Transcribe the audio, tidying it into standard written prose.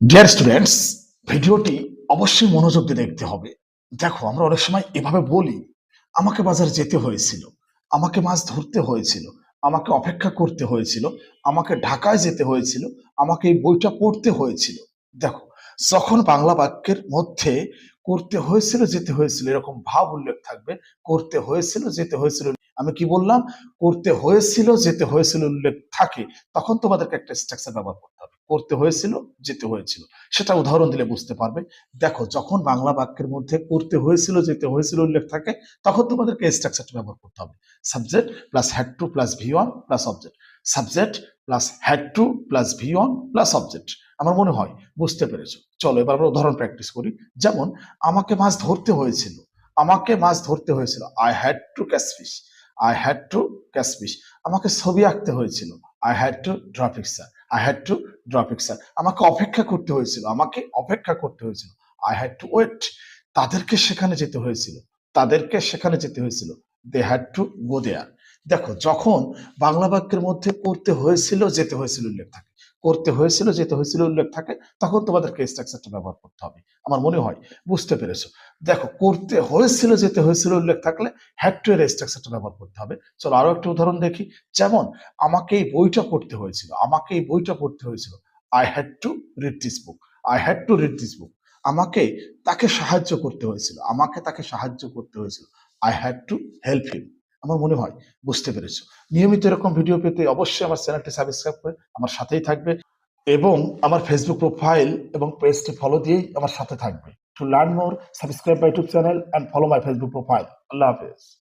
Dear students, ভিডিওটি অবশ্যই মনোযোগ দিয়ে দেখতে হবে। দেখো, আমরা অনেক সময় এভাবে বলি, আমাকে বাজারে যেতে হয়েছিল, আমাকে মাছ ধরতে হয়েছিল, আমাকে অপেক্ষা করতে হয়েছিল, আমাকে ঢাকায় যেতে হয়েছিল, আমাকে এই বইটা পড়তে হয়েছিল। দেখো, যখন বাংলা বাক্যের মধ্যে করতে হয়েছিল, যেতে হয়েছিল এরকম ভাব উল্লেখ থাকবে, করতে হয়েছিল, যেতে হয়েছিল, আমি কি বললাম, করতে হয়েছিল, যেতে হয়েছিল উল্লেখ থাকে, তখন তোমাদেরকে একটা স্ট্রাকচার ব্যবহার করতে হবে। করতে হয়েছিল, যেতে হয়েছিল, সেটা উদাহরণ দিলে বুঝতে পারবে। দেখো, যখন বাংলা বাক্যের মধ্যে করতে হয়েছিল, যেতে হয়েছিল উল্লেখ থাকে, তখন তোমাদেরকে এই স্ট্রাকচারটা ব্যবহার করতে হবে। Subject plus had to plus V one plus object, subject plus had to plus V one plus object. আমার মনে হয় বুঝতে পেরেছো। চলো এবার আমরা উদাহরণ প্র্যাকটিস করি। যেমন, আমাকে মাছ ধরতে হয়েছিল, আমাকে মাছ ধরতে হয়েছিল, I had to catch fish, I had to catch fish. আমাকে ছবি আঁকতে হয়েছিল, I had to draw picture, I had to draw picture. আমাকে অপেক্ষা করতে হয়েছিল, আমাকে অপেক্ষা করতে হয়েছিল, আই হ্যাড টু ওয়েট। তাদেরকে সেখানে যেতে হয়েছিল, তাদেরকে সেখানে যেতে হয়েছিল, দে হ্যাড টু গো দেয়ার। দেখো, যখন বাংলা বাক্যের মধ্যে করতে হয়েছিল, যেতে হয়েছিল উল্লেখ থাকে, করতে হয়েছিল, যেতে হয়েছিল উল্লেখ থাকে, তখন তোমাদেরকে স্ট্রাকচারটা ব্যবহার করতে হবে। আমার মনে হয় বুঝতে পেরেছো। দেখো, করতে হয়েছিল, যেতে হয়েছিল উল্লেখ থাকলে হ্যাড টু এর স্ট্রাকচারটা ব্যবহার করতে হবে। চলো আরো একটা উদাহরণ দেখি। যেমন, আমাকে এই বইটা পড়তে হয়েছিল, আমাকে এই বইটা পড়তে হয়েছিল, I had to read this book, I had to read this book. আমাকে তাকে সাহায্য করতে হয়েছিল, আমাকে তাকে সাহায্য করতে হয়েছিল, I had to help him. আমার মনে হয় বুঝতে পেরেছো। নিয়মিত এরকম ভিডিও পেতে অবশ্যই আমার চ্যানেলটি সাবস্ক্রাইব করে আমার সাথেই থাকবে এবং আমার ফেসবুক প্রোফাইল এবং পেজটি ফলো দিয়েই আমার সাথে থাকবে। To learn more, subscribe my YouTube channel and follow my Facebook profile. আল্লাহ হাফেজ।